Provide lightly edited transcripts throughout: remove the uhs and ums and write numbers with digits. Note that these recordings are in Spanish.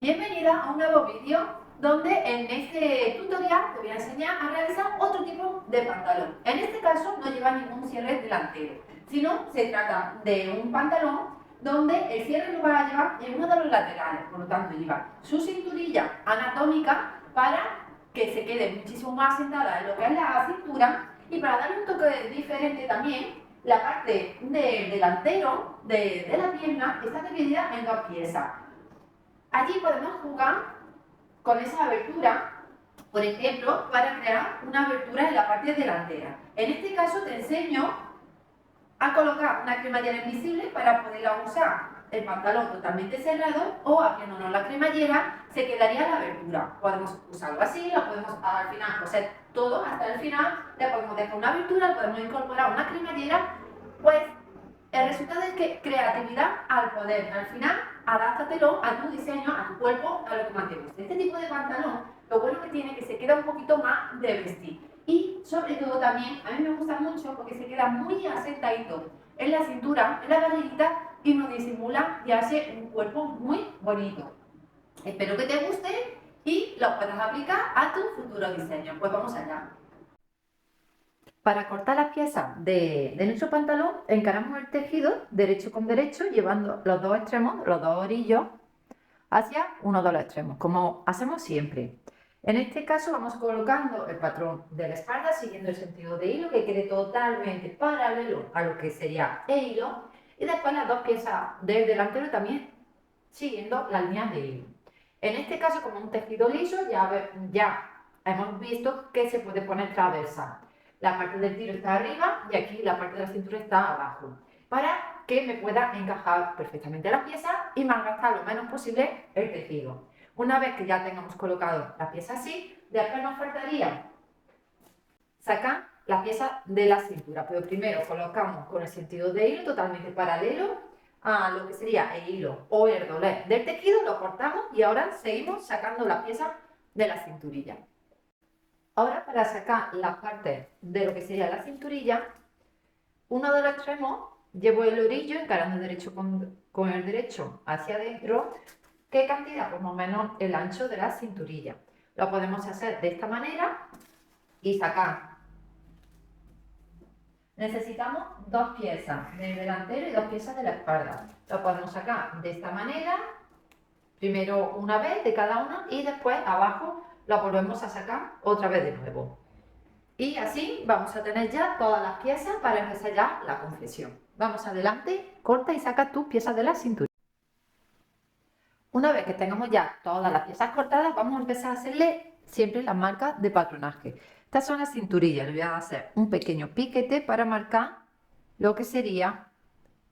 Bienvenida a un nuevo vídeo donde en este tutorial te voy a enseñar a realizar otro tipo de pantalón. En este caso no lleva ningún cierre delantero, sino se trata de un pantalón donde el cierre lo va a llevar en uno de los laterales, por lo tanto lleva su cinturilla anatómica para que se quede muchísimo más sentada en lo que es la cintura y para darle un toque diferente también. La parte del delantero de la pierna está dividida en dos piezas. Allí podemos jugar con esa abertura, por ejemplo, para crear una abertura en la parte delantera. En este caso te enseño a colocar una cremallera invisible para poderla usar el pantalón totalmente cerrado o abriéndonos la cremallera se quedaría la abertura. Podemos usarlo así, lo podemos al final coser todo hasta el final, le podemos dejar una abertura, le podemos incorporar una cremallera, pues el resultado es que creatividad al poder. Al final, adáptatelo a tu diseño, a tu cuerpo, a lo que más te guste. Este tipo de pantalón, lo bueno que tiene es que se queda un poquito más de vestir. Y sobre todo también, a mí me gusta mucho porque se queda muy asentadito en la cintura, en la barriguita y nos disimula y hace un cuerpo muy bonito. Espero que te guste y lo puedas aplicar a tu futuro diseño. Pues vamos allá. Para cortar las piezas de nuestro pantalón, encaramos el tejido derecho con derecho, llevando los dos extremos, los dos orillos, hacia uno de los extremos, como hacemos siempre. En este caso vamos colocando el patrón de la espalda siguiendo el sentido de hilo, que quede totalmente paralelo a lo que sería el hilo, y después las dos piezas del delantero también siguiendo la línea de hilo. En este caso, como un tejido liso, ya hemos visto que se puede poner transversal. La parte del tiro está arriba y aquí la parte de la cintura está abajo, para que me pueda encajar perfectamente la pieza y malgastar lo menos posible el tejido. Una vez que ya tengamos colocado la pieza así, después nos faltaría sacar la pieza de la cintura, pero primero colocamos con el sentido de hilo totalmente paralelo a lo que sería el hilo o el doblez del tejido, lo cortamos y ahora seguimos sacando la pieza de la cinturilla. Ahora, para sacar la parte de lo que sería la cinturilla, uno de los extremos llevo el orillo encarando derecho con el derecho hacia adentro. ¿Qué cantidad? Pues más o menos el ancho de la cinturilla. Lo podemos hacer de esta manera y sacar. Necesitamos dos piezas del delantero y dos piezas de la espalda. Lo podemos sacar de esta manera, primero una vez de cada una y después abajo lo volvemos a sacar otra vez de nuevo. Y así vamos a tener ya todas las piezas para empezar ya la confección. Vamos adelante, corta y saca tus piezas de la cintura. Una vez que tengamos ya todas las piezas cortadas, vamos a empezar a hacerle siempre las marcas de patronaje. Estas son las cinturillas, le voy a hacer un pequeño piquete para marcar lo que sería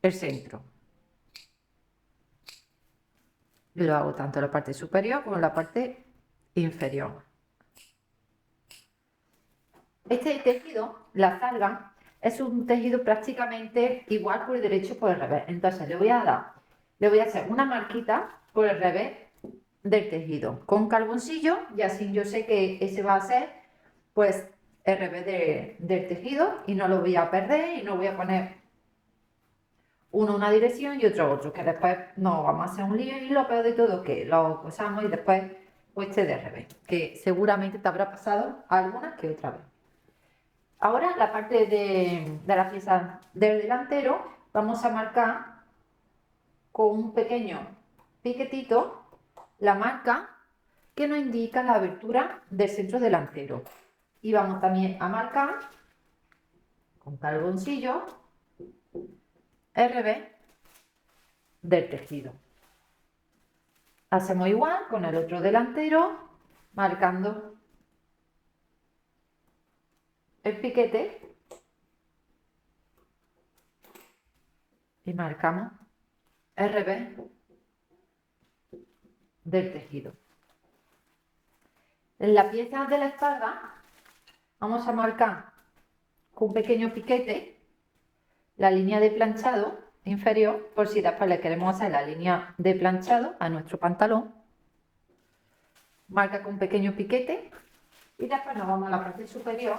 el centro. Lo hago tanto en la parte superior como en la parte inferior. Este tejido, la zarga, es un tejido prácticamente igual por el derecho y por el revés. Entonces le voy a hacer una marquita por el revés del tejido con carboncillo y así yo sé que ese va a ser pues el revés del tejido y no lo voy a perder y no voy a poner uno una dirección y otro, que después no vamos a hacer un lío y lo peor de todo que lo cosamos y después pues esté de revés, que seguramente te habrá pasado alguna que otra vez. Ahora la parte de la pieza del delantero vamos a marcar con un pequeño piquetito la marca que nos indica la abertura del centro delantero. Y vamos también a marcar con carboncillo el revés del tejido. Hacemos igual con el otro delantero, marcando el piquete y marcamos el revés del tejido. En la pieza de la espalda vamos a marcar con un pequeño piquete la línea de planchado inferior, por si después le queremos hacer la línea de planchado a nuestro pantalón. Marca con un pequeño piquete y después nos vamos a la parte superior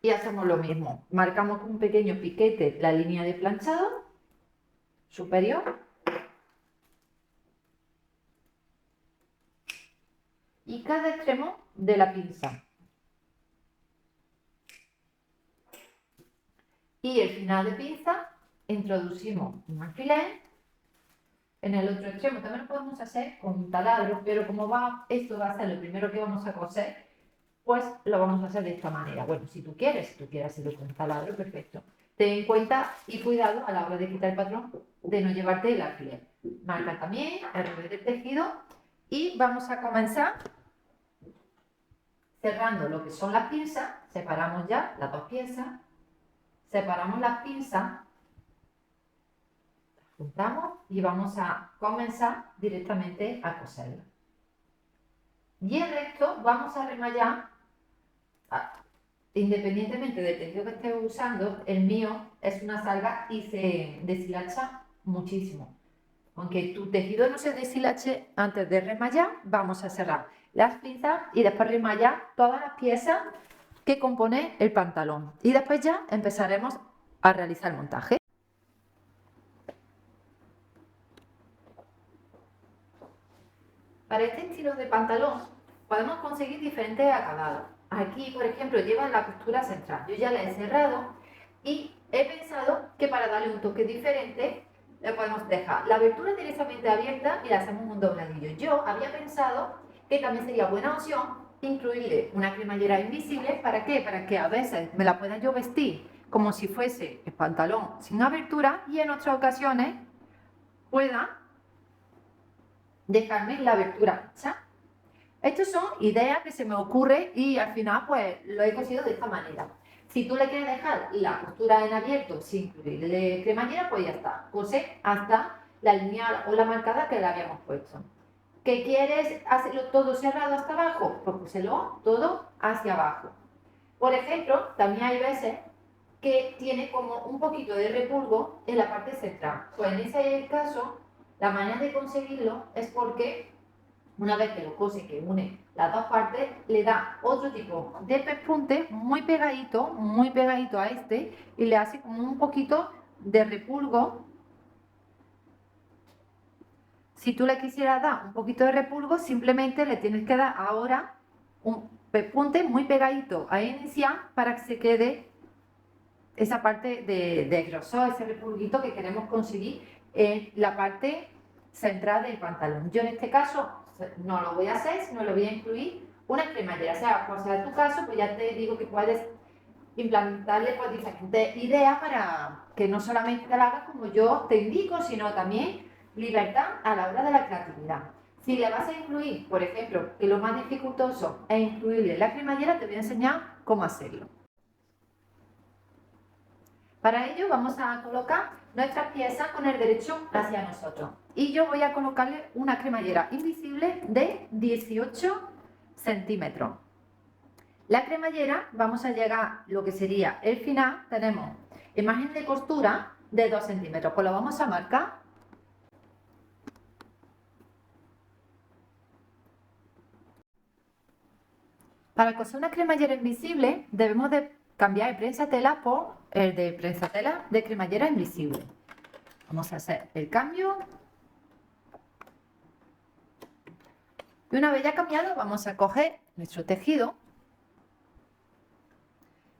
y hacemos lo mismo. Marcamos con un pequeño piquete la línea de planchado superior y cada extremo de la pinza. Y el final de pinza introducimos un alfiler. En el otro extremo también lo podemos hacer con un taladro, pero como esto va a ser lo primero que vamos a coser, pues lo vamos a hacer de esta manera. Bueno, si tú quieres hacerlo con un taladro, perfecto. Ten en cuenta y cuidado a la hora de quitar el patrón de no llevarte el alfiler. Marca también el revés del tejido y vamos a comenzar cerrando lo que son las pinzas. Separamos ya las dos piezas, separamos las pinzas, juntamos y vamos a comenzar directamente a coserla. Y el resto vamos a remallar, independientemente del tejido que estés usando. El mío es una salga y se deshilacha muchísimo. Aunque tu tejido no se deshilache, antes de remallar vamos a cerrar las pinzas y después remallar todas las piezas que compone el pantalón. Y después ya empezaremos a realizar el montaje. Para este estilo de pantalón podemos conseguir diferentes acabados. Aquí, por ejemplo, lleva la costura central. Yo ya la he cerrado y he pensado que para darle un toque diferente le podemos dejar la abertura directamente abierta y le hacemos un dobladillo. Yo había pensado que también sería buena opción incluirle una cremallera invisible. ¿Para qué? Para que a veces me la pueda yo vestir como si fuese el pantalón sin abertura y en otras ocasiones pueda dejarme la abertura hecha. Estas son ideas que se me ocurren y al final pues lo he cosido de esta manera. Si tú le quieres dejar la costura en abierto sin incluirle cremallera, pues ya está. Cose hasta la línea o la marcada que le habíamos puesto. ¿Que quieres hacerlo todo cerrado hasta abajo? Pues cóselo todo hacia abajo. Por ejemplo, también hay veces que tiene como un poquito de repulgo en la parte central. Pues en ese caso, la manera de conseguirlo es porque una vez que lo cose, que une las dos partes, le da otro tipo de pespunte muy pegadito a este y le hace como un poquito de repulgo. Si tú le quisieras dar un poquito de repulgo, simplemente le tienes que dar ahora un pespunte muy pegadito a iniciar para que se quede esa parte de grosor, ese repulguito que queremos conseguir en la parte central del pantalón. Yo en este caso no lo voy a hacer, sino lo voy a incluir una cremallera. O sea, cual sea tu caso, pues ya te digo que puedes implantarle pues diferentes ideas para que no solamente te la hagas como yo te indico, sino también libertad a la hora de la creatividad. Si le vas a incluir, por ejemplo, que lo más dificultoso es incluirle la cremallera, te voy a enseñar cómo hacerlo. Para ello vamos a colocar nuestras piezas con el derecho hacia nosotros. Y yo voy a colocarle una cremallera invisible de 18 centímetros. La cremallera, vamos a llegar a lo que sería el final, tenemos imagen de costura de 2 centímetros. Pues lo vamos a marcar. Para coser una cremallera invisible debemos de cambiar el prensatela por el de prensatela de cremallera invisible. Vamos a hacer el cambio. Y una vez ya cambiado, vamos a coger nuestro tejido.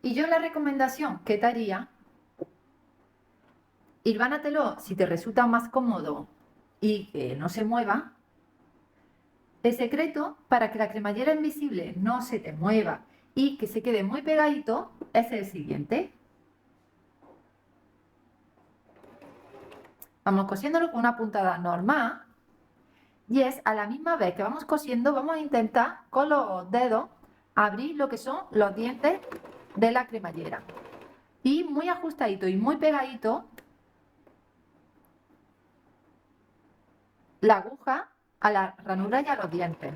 Y yo la recomendación que te haría, hilvánatelo si te resulta más cómodo y que no se mueva. El secreto para que la cremallera invisible no se te mueva y que se quede muy pegadito es el siguiente. Vamos cosiéndolo con una puntada normal y es a la misma vez que vamos cosiendo, vamos a intentar con los dedos abrir lo que son los dientes de la cremallera. Y muy ajustadito y muy pegadito la aguja a la ranura y a los dientes.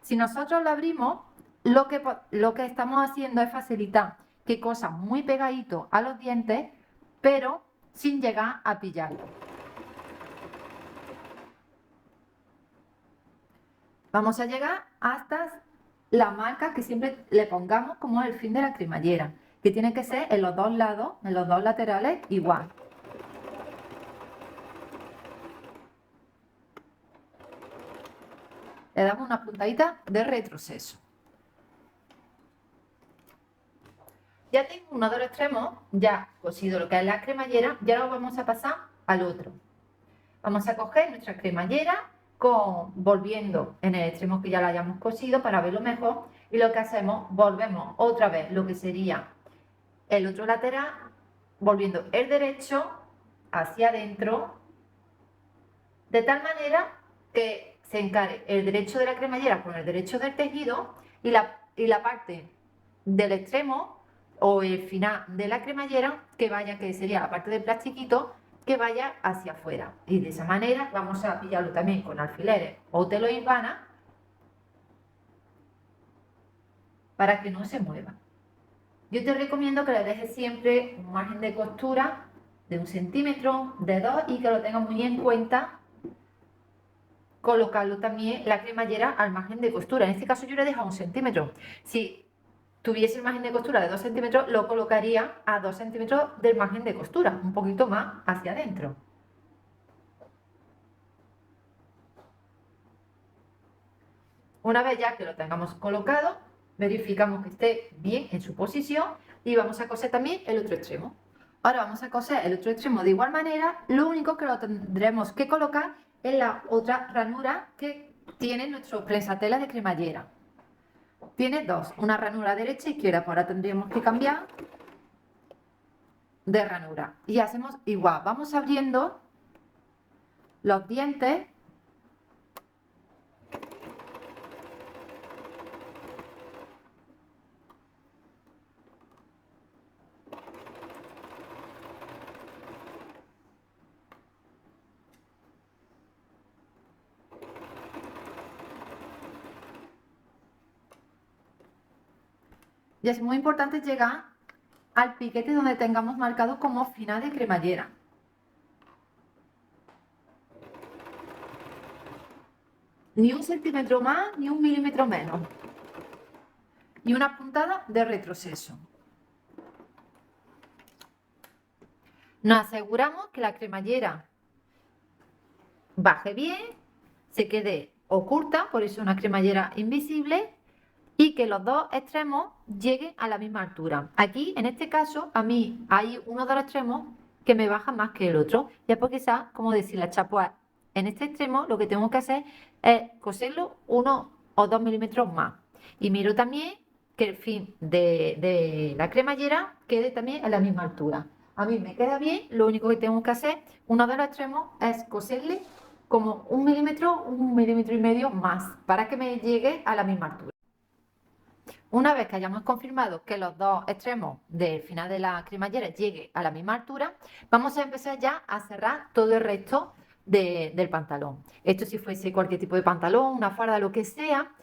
Si nosotros lo abrimos, lo que estamos haciendo es facilitar que cosa muy pegadito a los dientes, pero sin llegar a pillarlo. Vamos a llegar hasta la marca que siempre le pongamos como el fin de la cremallera, que tiene que ser en los dos lados, en los dos laterales igual. le damos una puntadita de retroceso. Ya tengo uno de los extremos ya cosido lo que es la cremallera, y ahora vamos a pasar al otro. Vamos a coger nuestra cremallera volviendo en el extremo que ya la hayamos cosido para verlo mejor, y lo que hacemos, volvemos otra vez lo que sería el otro lateral, volviendo el derecho hacia adentro, de tal manera que se encare el derecho de la cremallera con el derecho del tejido, y la parte del extremo o el final de la cremallera que vaya, que sería la parte del plastiquito, que vaya hacia afuera. Y de esa manera vamos a pillarlo también con alfileres o telo ivana para que no se mueva. Yo te recomiendo que le dejes siempre un margen de costura de 1 centímetro, de 2, y que lo tengas muy en cuenta colocarlo también la cremallera al margen de costura. En este caso yo le he dejado 1 centímetro. Si tuviese el margen de costura de 2 centímetros, lo colocaría a 2 centímetros del margen de costura, un poquito más hacia adentro. Una vez ya que lo tengamos colocado, verificamos que esté bien en su posición y vamos a coser también el otro extremo. Ahora vamos a coser el otro extremo de igual manera, lo único que lo tendremos que colocar en la otra ranura que tiene nuestro prensatela de cremallera. Tiene dos, una ranura derecha e izquierda, pues ahora tendríamos que cambiar de ranura. Y hacemos igual, vamos abriendo los dientes y es muy importante llegar al piquete donde tengamos marcado como final de cremallera. Ni 1 centímetro más, ni 1 milímetro menos. Y una puntada de retroceso. Nos aseguramos que la cremallera baje bien, se quede oculta, por eso una cremallera invisible, y que los dos extremos lleguen a la misma altura. Aquí, en este caso, a mí hay uno de los extremos que me baja más que el otro, ya porque está, como decir la chapua, en este extremo lo que tengo que hacer es coserlo 1 o 2 milímetros más. Y miro también que el fin de la cremallera quede también a la misma altura. A mí me queda bien, lo único que tengo que hacer, uno de los extremos, es coserle como 1 milímetro, 1 milímetro y medio más, para que me llegue a la misma altura. Una vez que hayamos confirmado que los dos extremos del final de la cremallera lleguen a la misma altura, vamos a empezar ya a cerrar todo el resto del pantalón. Esto si fuese cualquier tipo de pantalón, una farda, lo que sea,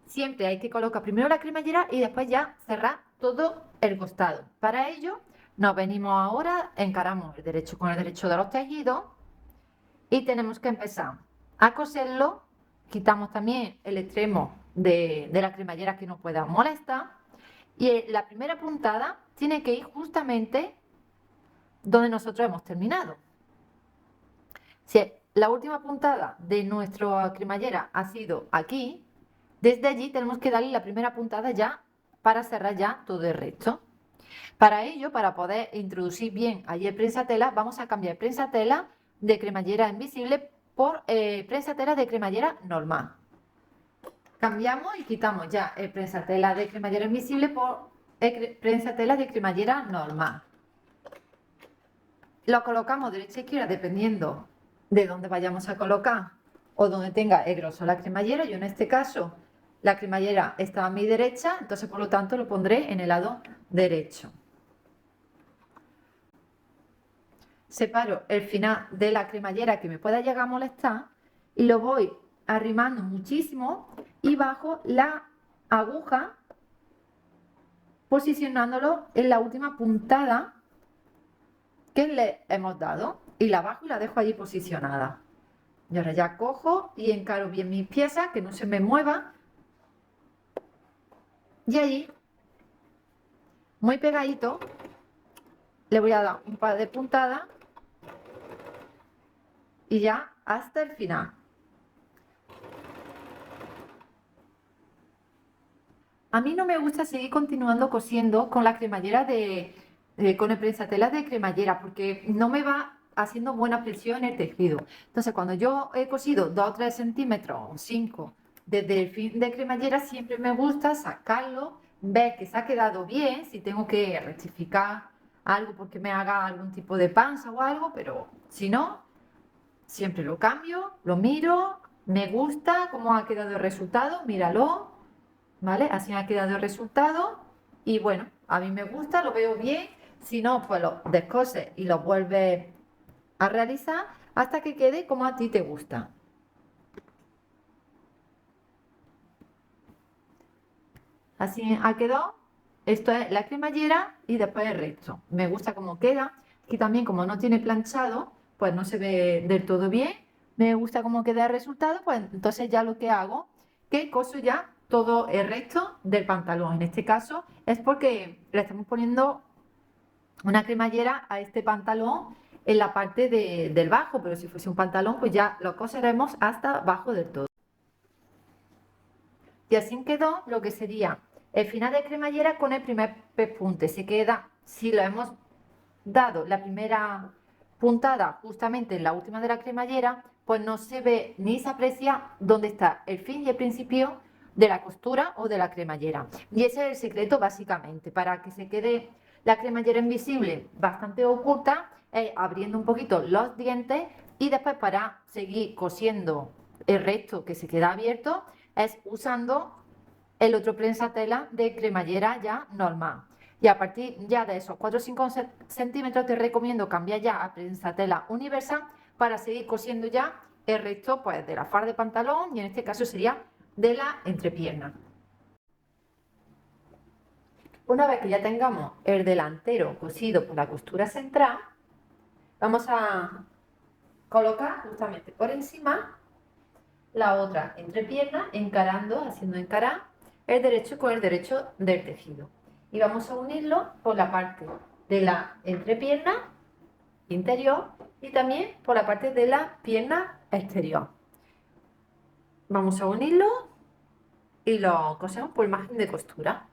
siempre hay que colocar primero la cremallera y después ya cerrar todo el costado. Para ello nos venimos ahora, encaramos el derecho con el derecho de los tejidos y tenemos que empezar a coserlo. Quitamos también el extremo de la cremallera que nos pueda molestar, y la primera puntada tiene que ir justamente donde nosotros hemos terminado. Si la última puntada de nuestra cremallera ha sido aquí, desde allí tenemos que darle la primera puntada ya para cerrar ya todo el resto. Para ello, para poder introducir bien allí el prensatela, vamos a cambiar prensatela de cremallera invisible por prensatela de cremallera normal. Cambiamos y quitamos ya el prensatela de cremallera invisible por prensatela de cremallera normal. Lo colocamos derecha e izquierda dependiendo de dónde vayamos a colocar o donde tenga el grosor la cremallera. Yo en este caso la cremallera está a mi derecha, entonces por lo tanto lo pondré en el lado derecho. Separo el final de la cremallera que me pueda llegar a molestar y lo voy arrimando muchísimo y bajo la aguja posicionándolo en la última puntada que le hemos dado, y la bajo y la dejo allí posicionada. Y ahora ya cojo y encaro bien mis piezas, que no se me mueva, y allí muy pegadito le voy a dar un par de puntadas y ya hasta el final. A mí no me gusta seguir continuando cosiendo con la cremallera con el prensatela de cremallera porque no me va haciendo buena presión en el tejido. Entonces, cuando yo he cosido 2 o 3 centímetros o 5 desde el fin de cremallera, siempre me gusta sacarlo, ver que se ha quedado bien, si tengo que rectificar algo porque me haga algún tipo de panza o algo, pero si no, siempre lo cambio, lo miro, me gusta cómo ha quedado el resultado, míralo, ¿vale? Así ha quedado el resultado y bueno, a mí me gusta, lo veo bien, si no, pues lo descoses y lo vuelves a realizar hasta que quede como a ti te gusta. Así ha quedado. Esto es la cremallera y después el resto. Me gusta cómo queda. Aquí también como no tiene planchado, pues no se ve del todo bien. Me gusta cómo queda el resultado, pues entonces ya lo que hago, que coso ya todo el resto del pantalón. En este caso es porque le estamos poniendo una cremallera a este pantalón en la parte del bajo, pero si fuese un pantalón, pues ya lo coseremos hasta abajo del todo. Y así quedó lo que sería el final de cremallera con el primer pespunte. Se queda, si lo hemos dado la primera puntada justamente en la última de la cremallera, pues no se ve ni se aprecia dónde está el fin y el principio de la costura o de la cremallera. Y ese es el secreto básicamente, para que se quede la cremallera invisible bastante oculta, abriendo un poquito los dientes y después para seguir cosiendo el resto que se queda abierto es usando el otro prensatela de cremallera ya normal. Y a partir ya de esos 4 o 5 centímetros te recomiendo cambiar ya a prensatela universal para seguir cosiendo ya el resto pues, de la farda de pantalón y en este caso sería de la entrepierna. Una vez que ya tengamos el delantero cosido por la costura central, vamos a colocar justamente por encima la otra entrepierna, encarando, haciendo encarar el derecho con el derecho del tejido. Y vamos a unirlo por la parte de la entrepierna interior y también por la parte de la pierna exterior. Vamos a unirlo y lo cosemos por margen de costura.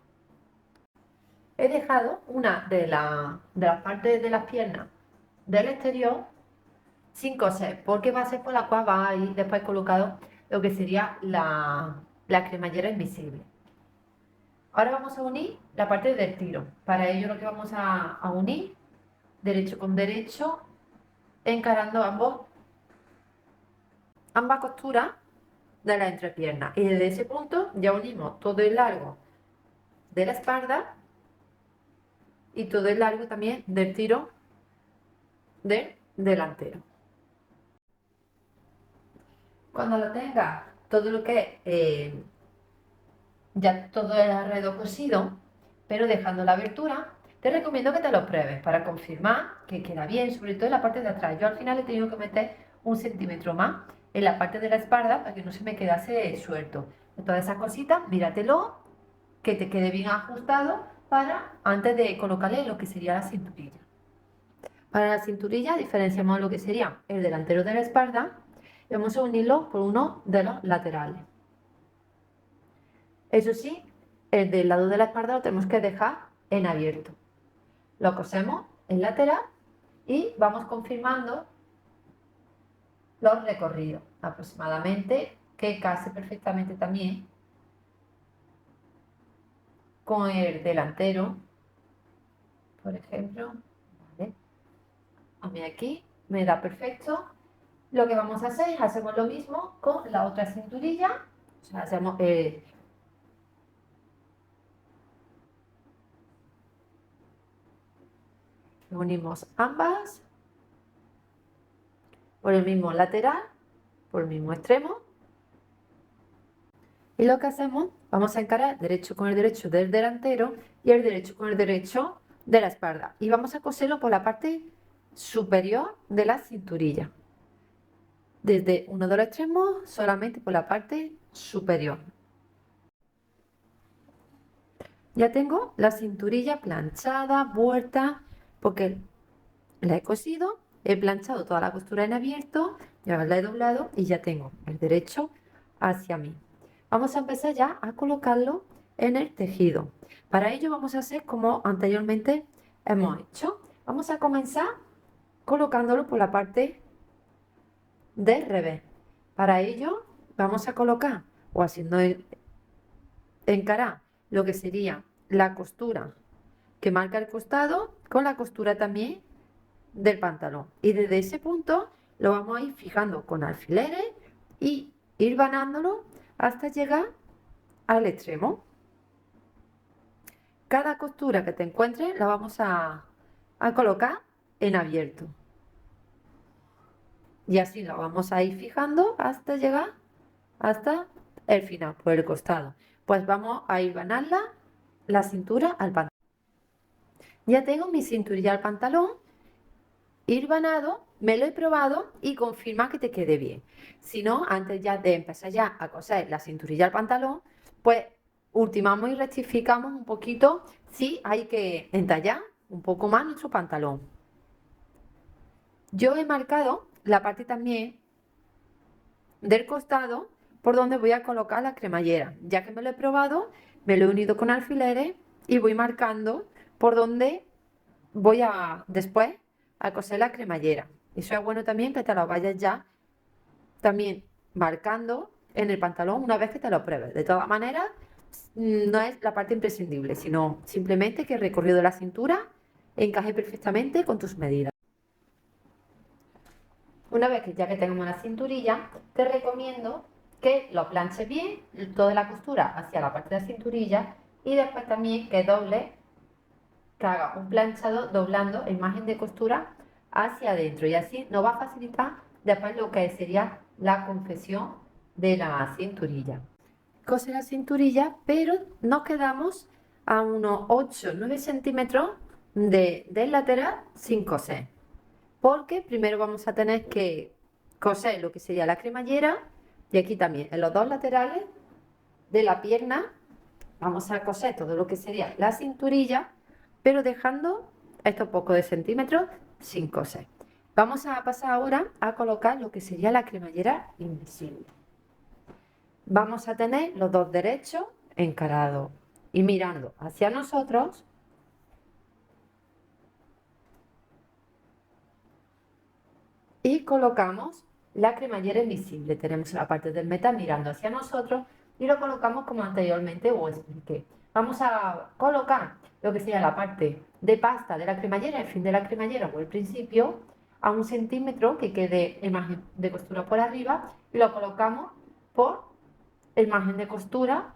He dejado una de las partes de las piernas del exterior sin coser, porque va a ser por la cual va a ir después colocado lo que sería la cremallera invisible. Ahora vamos a unir la parte del tiro. Para ello lo que vamos a unir, derecho con derecho, encarando ambas costuras de la entrepierna. Y desde ese punto ya unimos todo el largo de la espalda y todo el largo también del tiro del delantero. Cuando lo tenga todo lo que ya todo el alrededor cosido, pero dejando la abertura, te recomiendo que te lo pruebes para confirmar que queda bien, sobre todo en la parte de atrás. Yo al final he tenido que meter 1 centímetro más en la parte de la espalda para que no se me quedase suelto. Todas esas cositas, míratelo, que te quede bien ajustado para antes de colocarle lo que sería la cinturilla. Para la cinturilla diferenciamos lo que sería el delantero de la espalda y vamos a unirlo por uno de los laterales. Eso sí, el del lado de la espalda lo tenemos que dejar en abierto. Lo cosemos en lateral y vamos confirmando los recorridos aproximadamente, que case perfectamente también con el delantero, por ejemplo. ¿Vale? A mí aquí me da perfecto. Lo que vamos a hacer es hacemos lo mismo con la otra cinturilla, o sea, hacemos unimos ambas por el mismo lateral, por el mismo extremo. Y lo que hacemos, vamos a encarar derecho con el derecho del delantero y el derecho con el derecho de la espalda. Y vamos a coserlo por la parte superior de la cinturilla. Desde uno de los extremos, solamente por la parte superior. Ya tengo la cinturilla planchada, vuelta, porque la he cosido, he planchado toda la costura en abierto, ya la he doblado y ya tengo el derecho hacia mí. Vamos a empezar ya a colocarlo en el tejido. Para ello vamos a hacer como anteriormente hemos hecho. Vamos a comenzar colocándolo por la parte del revés. Para ello vamos a colocar o haciendo encarar lo que sería la costura que marca el costado con la costura también del pantalón, y desde ese punto lo vamos a ir fijando con alfileres y ir vanándolo hasta llegar al extremo. Cada costura que te encuentres la vamos a colocar en abierto, y así lo vamos a ir fijando hasta llegar hasta el final por el costado. Pues vamos a ir vanarla la cintura al pantalón. Ya tengo mi cinturilla al pantalón ir vanado, me lo he probado y confirma que te quede bien. Si no, antes ya de empezar ya a coser la cinturilla al pantalón, pues ultimamos y rectificamos un poquito si hay que entallar un poco más nuestro pantalón. Yo he marcado la parte también del costado por donde voy a colocar la cremallera. Ya que me lo he probado, me lo he unido con alfileres y voy marcando por donde voy a después a coser la cremallera. Eso es bueno también que te lo vayas ya también marcando en el pantalón una vez que te lo pruebes. De todas maneras, no es la parte imprescindible, sino simplemente que el recorrido de la cintura encaje perfectamente con tus medidas. Una vez que ya que tenemos la cinturilla, te recomiendo que lo planches bien, toda la costura hacia la parte de la cinturilla, y después también que doble, que haga un planchado doblando el margen de costura hacia adentro, y así nos va a facilitar después lo que sería la confección de la cinturilla. Cose la cinturilla, pero nos quedamos a unos 8-9 centímetros del lateral sin coser, porque primero vamos a tener que coser lo que sería la cremallera, y aquí también en los dos laterales de la pierna vamos a coser todo lo que sería la cinturilla, pero dejando estos pocos de centímetros sin coser. Vamos a pasar ahora a colocar lo que sería la cremallera invisible. Vamos a tener los dos derechos encarados y mirando hacia nosotros, y colocamos la cremallera invisible. Tenemos la parte del metal mirando hacia nosotros y lo colocamos como anteriormente os expliqué. Vamos a colocar lo que sería la parte de pasta de la cremallera, el fin de la cremallera o el principio, a 1 centímetro, que quede el margen de costura por arriba, y lo colocamos por el margen de costura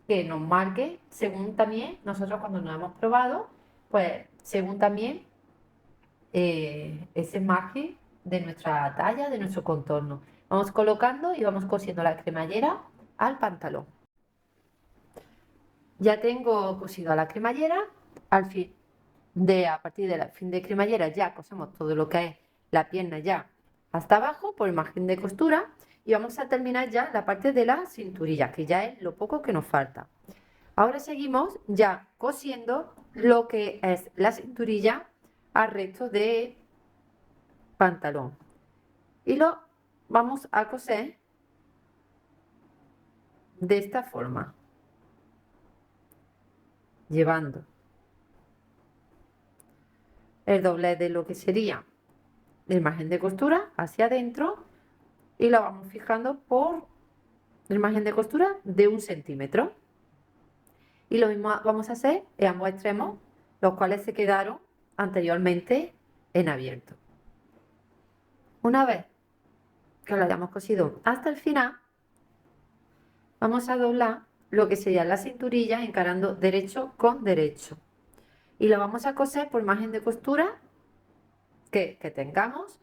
que nos marque según también nosotros cuando nos hemos probado, pues según también ese margen de nuestra talla, de nuestro contorno. Vamos colocando y vamos cosiendo la cremallera al pantalón. Ya tengo cosido a la cremallera, a partir del fin de cremallera ya cosemos todo lo que es la pierna ya hasta abajo por el margen de costura, y vamos a terminar ya la parte de la cinturilla, que ya es lo poco que nos falta. Ahora seguimos ya cosiendo lo que es la cinturilla al resto de pantalón, y lo vamos a coser de esta forma, llevando el doblez de lo que sería el margen de costura hacia adentro, y lo vamos fijando por el margen de costura de 1 centímetro, y lo mismo vamos a hacer en ambos extremos, los cuales se quedaron anteriormente en abierto. Una vez que lo hayamos cosido hasta el final, vamos a doblar lo que sería la cinturilla encarando derecho con derecho, y lo vamos a coser por margen de costura que tengamos,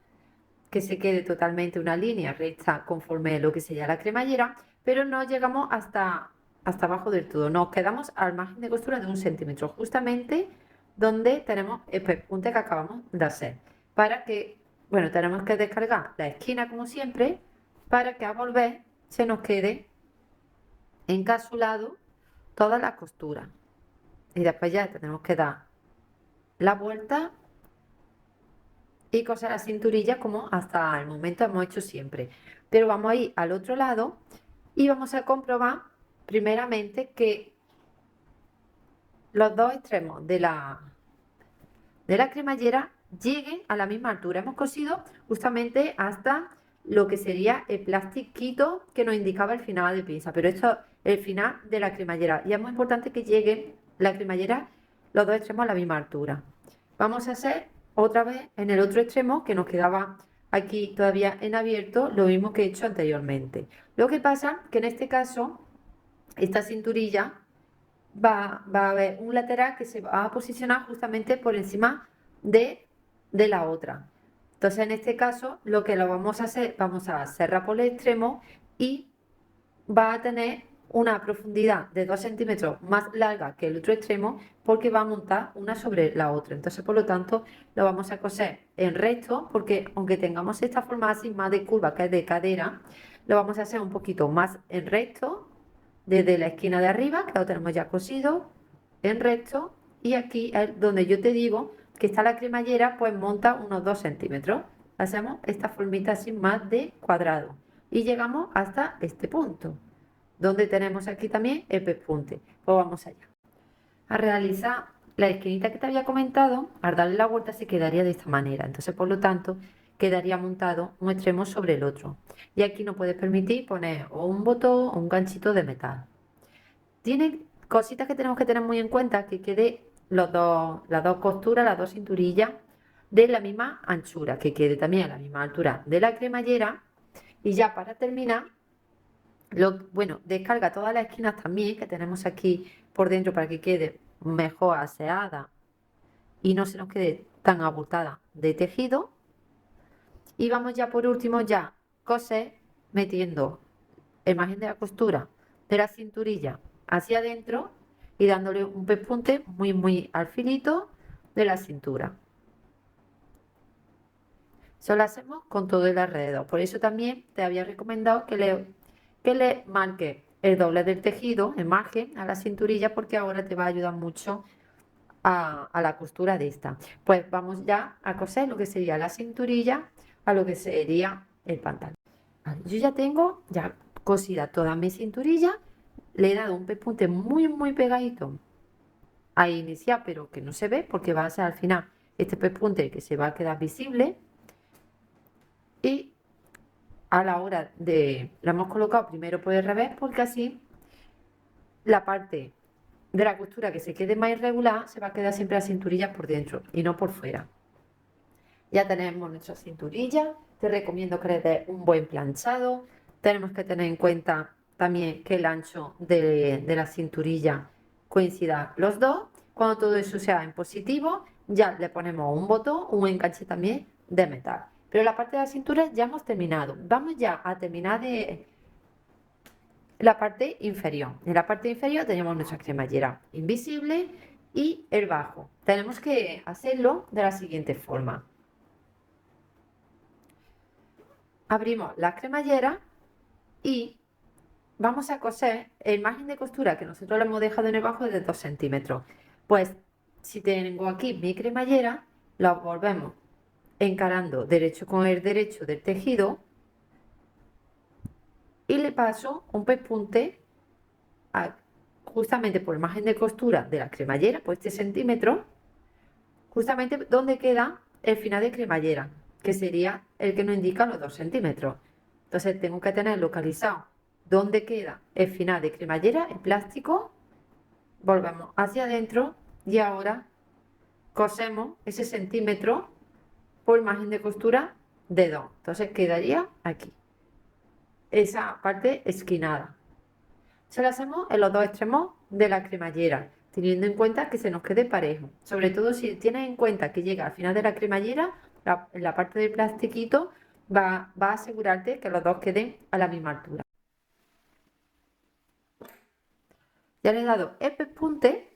que se quede totalmente una línea recta conforme lo que sería la cremallera, pero no llegamos hasta abajo del todo, nos quedamos al margen de costura de 1 centímetro, justamente donde tenemos el punte que acabamos de hacer, para que, bueno, tenemos que descargar la esquina como siempre, para que a volver se nos quede encapsulado toda la costura, y después ya tenemos que dar la vuelta y coser la cinturilla como hasta el momento hemos hecho siempre. Pero vamos a ir al otro lado y vamos a comprobar primeramente que los dos extremos de la cremallera lleguen a la misma altura. Hemos cosido justamente hasta lo que sería el plastiquito que nos indicaba el final de pinza, pero esto es el final de la cremallera y es muy importante que llegue la cremallera los dos extremos a la misma altura. Vamos a hacer otra vez en el otro extremo que nos quedaba aquí todavía en abierto, lo mismo que he hecho anteriormente. Lo que pasa que en este caso esta cinturilla va a haber un lateral que se va a posicionar justamente por encima de la otra. Entonces, en este caso, lo que lo vamos a hacer, vamos a cerrar por el extremo y va a tener una profundidad de 2 centímetros más larga que el otro extremo porque va a montar una sobre la otra. Entonces, por lo tanto, lo vamos a coser en recto porque aunque tengamos esta forma así más de curva que es de cadera, lo vamos a hacer un poquito más en recto desde la esquina de arriba, que lo tenemos ya cosido, en recto, y aquí es donde yo te digo que está la cremallera, pues monta unos 2 centímetros. Hacemos esta formita así más de cuadrado y llegamos hasta este punto, donde tenemos aquí también el pespunte. Pues vamos allá. A realizar la esquinita que te había comentado, al darle la vuelta se quedaría de esta manera. Entonces, por lo tanto, quedaría montado un extremo sobre el otro. Y aquí no puedes permitir poner o un botón o un ganchito de metal. Tiene cositas que tenemos que tener muy en cuenta, que quede las dos costuras, las dos cinturillas de la misma anchura, que quede también a la misma altura de la cremallera. Y ya para terminar, bueno, descarga todas las esquinas también que tenemos aquí por dentro para que quede mejor aseada y no se nos quede tan abultada de tejido. Y vamos ya por último ya coser metiendo el margen de la costura de la cinturilla hacia adentro y dándole un pespunte muy al filito de la cintura. Eso lo hacemos con todo el alrededor. Por eso también te había recomendado que le marque el doble del tejido, el margen a la cinturilla, porque ahora te va a ayudar mucho a la costura de esta. Pues vamos ya a coser lo que sería la cinturilla a lo que sería el pantalón. Vale, yo ya tengo cosida toda mi cinturilla, le he dado un pespunte muy pegadito a iniciar, pero que no se ve porque va a ser al final este pespunte que se va a quedar visible. Y a la hora de, la hemos colocado primero por el revés porque así la parte de la costura que se quede más irregular se va a quedar siempre la cinturilla por dentro y no por fuera. Ya tenemos nuestra cinturilla, te recomiendo que le des un buen planchado. Tenemos que tener en cuenta también que el ancho de la cinturilla coincida los dos. Cuando todo eso sea en positivo, ya le ponemos un botón, un enganche también de metal. Pero la parte de la cintura ya hemos terminado. Vamos ya a terminar de la parte inferior. En la parte inferior tenemos nuestra cremallera invisible y el bajo. Tenemos que hacerlo de la siguiente forma. Abrimos la cremallera y vamos a coser el margen de costura que nosotros le hemos dejado en el bajo de 2 centímetros. Pues si tengo aquí mi cremallera, la volvemos encarando derecho con el derecho del tejido y le paso un pespunte justamente por el margen de costura de la cremallera, por este centímetro, justamente donde queda el final de cremallera, que sería el que nos indica los 2 centímetros. Entonces tengo que tener localizado dónde queda el final de cremallera, el plástico, volvemos hacia adentro y ahora cosemos ese centímetro por margen de costura de 2. Entonces quedaría aquí, esa parte esquinada. Se lo hacemos en los dos extremos de la cremallera, teniendo en cuenta que se nos quede parejo. Sobre todo si tienes en cuenta que llega al final de la cremallera, la parte del plastiquito va a asegurarte que los dos queden a la misma altura. Ya le he dado el pespunte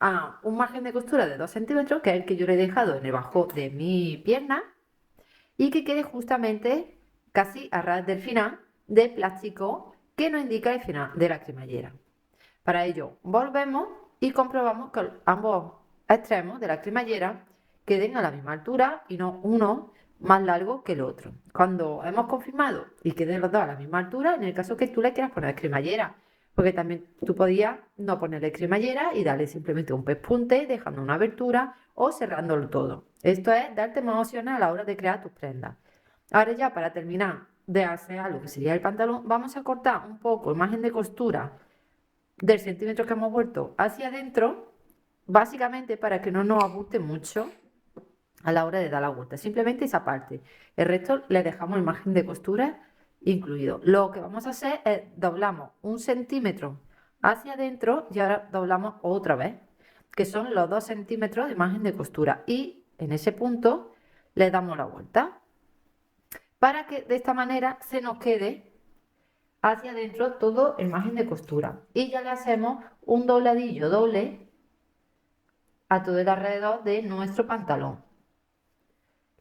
a un margen de costura de 2 centímetros, que es el que yo le he dejado en el bajo de mi pierna, y que quede justamente casi a ras del final del plástico que nos indica el final de la cremallera. Para ello volvemos y comprobamos que ambos extremos de la cremallera queden a la misma altura y no uno más largo que el otro. Cuando hemos confirmado y queden los dos a la misma altura, en el caso que tú le quieras poner cremallera porque también tú podías no ponerle cremallera y darle simplemente un pespunte, dejando una abertura o cerrándolo todo. Esto es darte más opciones a la hora de crear tus prendas. Ahora ya para terminar de hacer algo que sería el pantalón, vamos a cortar un poco el margen de costura del centímetro que hemos vuelto hacia adentro, básicamente para que no nos ajuste mucho a la hora de dar la vuelta, simplemente esa parte. El resto le dejamos el margen de costura incluido. Lo que vamos a hacer es doblamos 1 centímetro hacia adentro y ahora doblamos otra vez, que son los 2 centímetros de margen de costura, y en ese punto le damos la vuelta para que de esta manera se nos quede hacia adentro todo el margen de costura, y ya le hacemos un dobladillo doble a todo el alrededor de nuestro pantalón.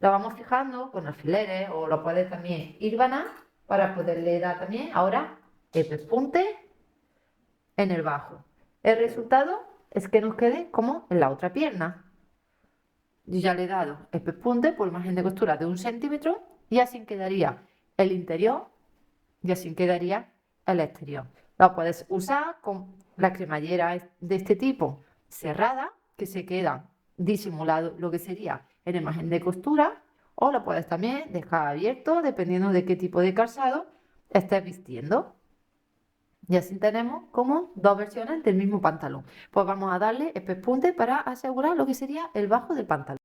Lo vamos fijando con alfileres o lo puedes también hilvanar para poderle dar también ahora el pespunte en el bajo. El resultado es que nos quede como en la otra pierna. Yo ya le he dado el pespunte por margen de costura de 1 centímetro y así quedaría el interior y así quedaría el exterior. Lo puedes usar con la cremallera de este tipo cerrada, que se queda disimulado lo que sería en el margen de costura, o lo puedes también dejar abierto dependiendo de qué tipo de calzado estés vistiendo. Y así tenemos como dos versiones del mismo pantalón. Pues vamos a darle el pespunte para asegurar lo que sería el bajo del pantalón.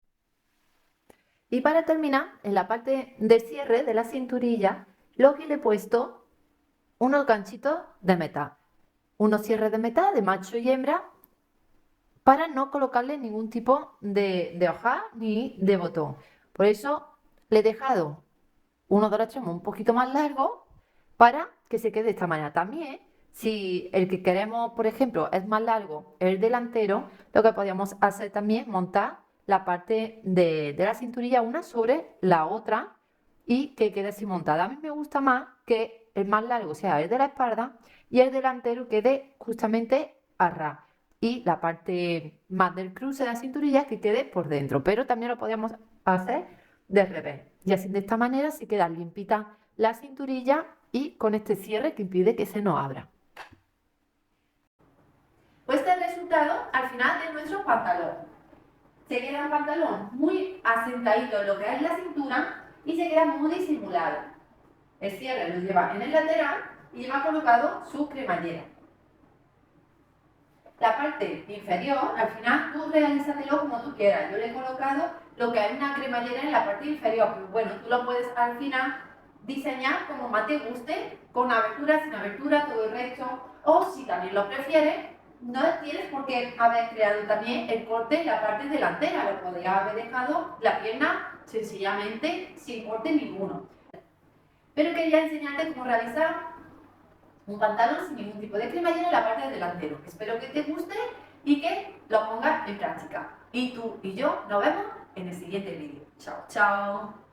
Y para terminar, en la parte del cierre de la cinturilla, lo que le he puesto unos ganchitos de metal, unos cierres de metal de macho y hembra, para no colocarle ningún tipo de hoja ni de botón. Por eso le he dejado uno de los extremos un poquito más largo para que se quede de esta manera. También, si el que queremos, por ejemplo, es más largo, el delantero, lo que podríamos hacer también es montar la parte de la cinturilla una sobre la otra y que quede así montada. A mí me gusta más que el más largo sea el de la espalda y el delantero quede justamente a ras, y la parte más del cruce de la cinturilla que quede por dentro, pero también lo podríamos hacer de revés, y así de esta manera se queda limpita la cinturilla y con este cierre que impide que se nos abra. Pues este es el resultado al final de nuestro pantalón. Se queda un pantalón muy asentadito en lo que es la cintura y se queda muy disimulado. El cierre lo lleva en el lateral y lleva colocado su cremallera. La parte inferior, al final tú realízatelo como tú quieras. Yo le he colocado lo que es una cremallera en la parte inferior, pero bueno, tú lo puedes al final diseñar como más te guste, con abertura, sin abertura, todo el resto, o si también lo prefieres, no tienes por qué haber creado también el corte en la parte delantera, lo podrías haber dejado la pierna sencillamente sin corte ninguno. Pero quería enseñarte cómo realizar un pantalón sin ningún tipo de cremallera en la parte delantero. Espero que te guste y que lo pongas en práctica. Y tú y yo nos vemos en el siguiente vídeo. Chao, chao.